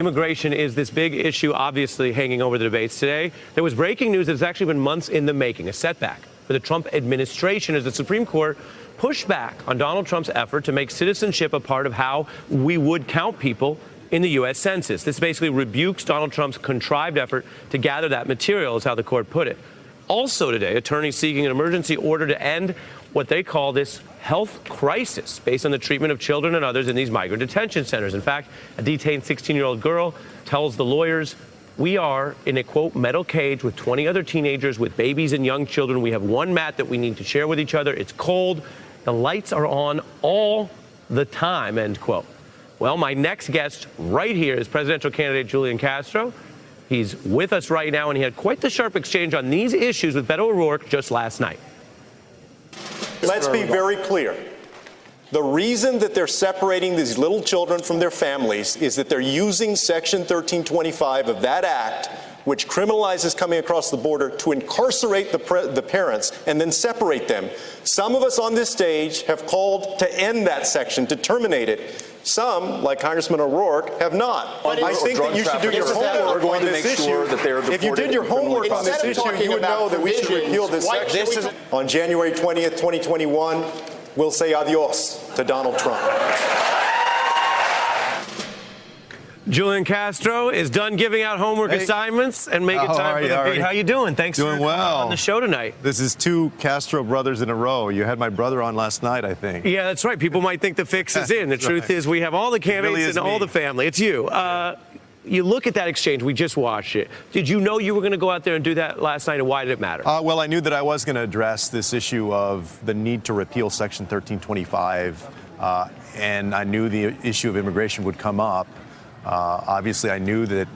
Immigration is this big issue, obviously, hanging over the debates today. There was breaking news that's actually been months in the making, a setback for the Trump administration as the Supreme Court pushed back on Donald Trump's effort to make citizenship a part of how we would count people in the U.S. Census. This basically rebukes Donald Trump's contrived effort to gather that material, is how the court put it. Also today, attorneys seeking an emergency order to end what they call this health crisis based on the treatment of children and others in these migrant detention centers. In fact, a detained 16-year-old girl tells the lawyers, "We are in a, quote, metal cage with 20 other teenagers with babies and young children. We have one mat that we need to share with each other. It's cold. The lights are on all the time," end quote. Well, my next guest right here is presidential candidate Julian Castro. He's with us right now, and he had quite the sharp exchange on these issues with Beto O'Rourke just last night. Let's be very clear. The reason that they're separating these little children from their families is that they're using Section 1325 of that act, which criminalizes coming across the border, to incarcerate the parents and then separate them. Some of us on this stage have called to end that section, to terminate it. Some, like Congressman O'Rourke, have not. I think that you should do your homework on this issue. If you did your homework on this issue, you would know that we should repeal this section. On January 20th, 2021, we'll say adios to Donald Trump. Julian Castro is done giving out homework assignments and making time for the beat. How you doing? Thanks for coming on the show tonight. This is two Castro brothers in a row. You had my brother on last night, I think. Yeah, that's right. People might think the fix is in. The truth is we have all the candidates and all the family. It's you. You look at that exchange. We just watched it. Did you know you were going to go out there and do that last night, and why did it matter? Well, I knew that I was going to address this issue of the need to repeal Section 1325, and I knew the issue of immigration would come up. Obviously, I knew that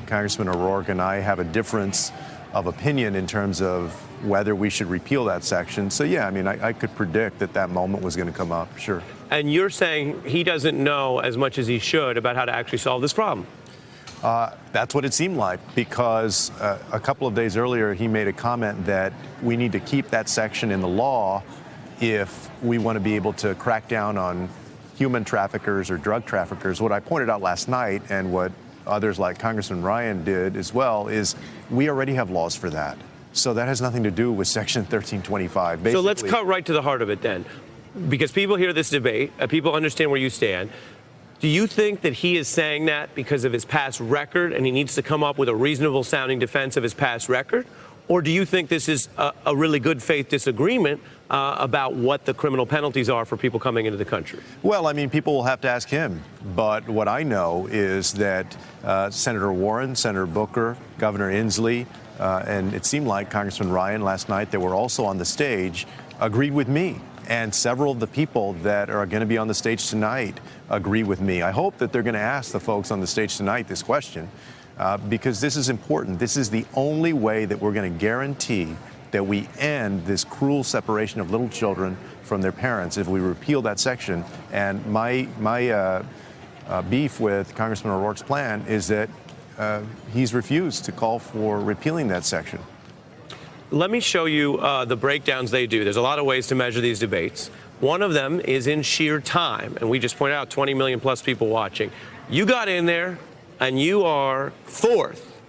Congressman O'Rourke and I have a difference of opinion in terms of whether we should repeal that section. So, yeah, I mean, I could predict that that moment was going to come up, sure. And you're saying he doesn't know as much as he should about how to actually solve this problem? That's what it seemed like, because a couple of days earlier, he made a comment that we need to keep that section in the law if we want to be able to crack down on human traffickers or drug traffickers. What I pointed out last night, and what others like Congressman Ryan did as well, is we already have laws for that. So that has nothing to do with Section 1325. Basically, so let's cut right to the heart of it then, because people hear this debate, people understand where you stand. Do you think that he is saying that because of his past record and he needs to come up with a reasonable sounding defense of his past record? Or do you think this is a really good faith disagreement about what the criminal penalties are for people coming into the country? Well, I mean, people will have to ask him. But what I know is that Senator Warren, Senator Booker, Governor Inslee, and it seemed like Congressman Ryan last night, that were also on the stage, agreed with me. And several of the people that are going to be on the stage tonight agree with me. I hope that they're going to ask the folks on the stage tonight this question. Because this is important. This is the only way that we're going to guarantee that we end this cruel separation of little children from their parents if we repeal that section. And my beef with Congressman O'Rourke's plan is that he's refused to call for repealing that section. Let me show you the breakdowns they do. There's a lot of ways to measure these debates. One of them is in sheer time. And we just pointed out 20 million plus people watching. You got in there, and you are fourth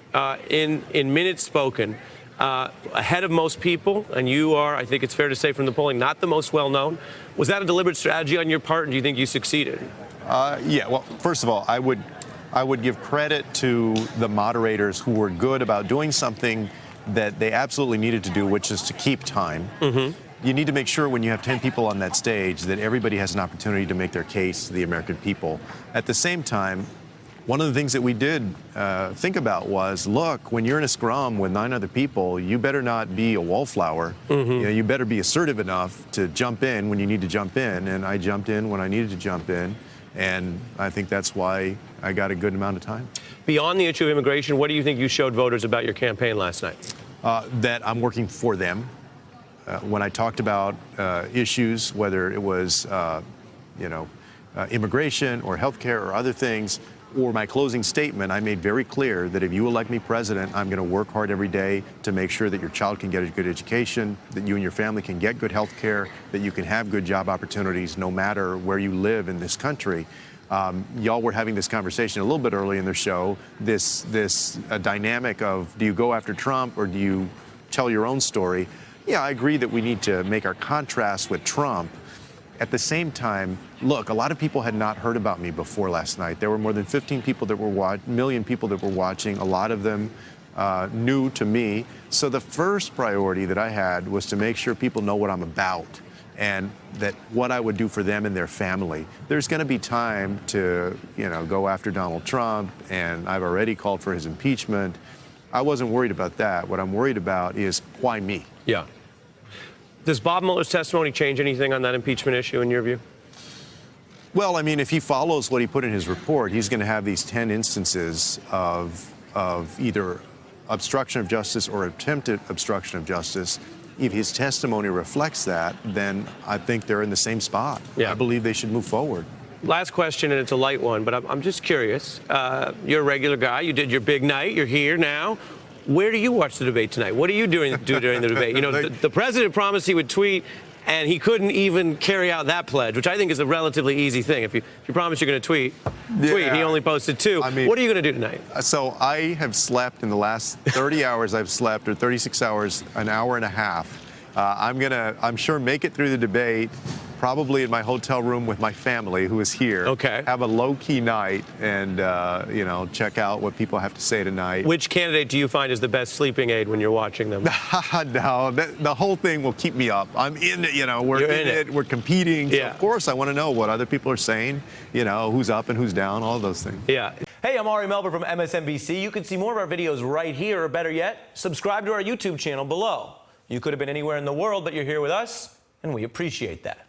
in minutes spoken, ahead of most people, and you are, I think it's fair to say from the polling, not the most well-known. Was that a deliberate strategy on your part, and do you think you succeeded? Yeah, well, first of all, I would give credit to the moderators who were good about doing something that they absolutely needed to do, which is to keep time. Mm-hmm. You need to make sure when you have 10 people on that stage that everybody has an opportunity to make their case to the American people. At the same time, one of the things that we did think about was, look, when you're in a scrum with 9 other people, you better not be a wallflower. Mm-hmm. You know, you better be assertive enough to jump in when you need to jump in. And I jumped in when I needed to jump in. And I think that's why I got a good amount of time. Beyond the issue of immigration, what do you think you showed voters about your campaign last night? That I'm working for them. When I talked about issues, whether it was, immigration or health care or other things, or my closing statement, I made very clear that if you elect me president, I'm going to work hard every day to make sure that your child can get a good education, that you and your family can get good health care, that you can have good job opportunities no matter where you live in this country. Y'all were having this conversation a little bit early in the show, this dynamic of do you go after Trump or do you tell your own story? Yeah, I agree that we need to make our contrast with Trump. At the same time, look, a lot of people had not heard about me before last night. There were more than 15 people that were million people that were watching, a lot of them new to me. So the first priority that I had was to make sure people know what I'm about and that what I would do for them and their family. There's going to be time to, go after Donald Trump, and I've already called for his impeachment. I wasn't worried about that. What I'm worried about is why me? Yeah. Does Bob Mueller's testimony change anything on that impeachment issue in your view? Well, I mean, if he follows what he put in his report, he's going to have these 10 instances of either obstruction of justice or attempted obstruction of justice. If his testimony reflects that, then I think they're in the same spot. Yeah. I believe they should move forward. Last question, and it's a light one, but I'm just curious. You're a regular guy. You did your big night. You're here now. Where do you watch the debate tonight? What are you do during the debate? The president promised he would tweet, and he couldn't even carry out that pledge, which I think is a relatively easy thing. If you promise you're going to tweet. He only posted 2. I mean, what are you going to do tonight? So I have slept in the last 30 hours. I've slept, or 36 hours, an hour and a half. I'm sure, make it through the debate, probably in my hotel room with my family who is here. Okay. Have a low-key night and, check out what people have to say tonight. Which candidate do you find is the best sleeping aid when you're watching them? No, the whole thing will keep me up. I'm in it, we're in it. We're competing. Yeah. So of course, I want to know what other people are saying, who's up and who's down, all those things. Yeah. Hey, I'm Ari Melber from MSNBC. You can see more of our videos right here, or better yet, subscribe to our YouTube channel below. You could have been anywhere in the world, but you're here with us, and we appreciate that.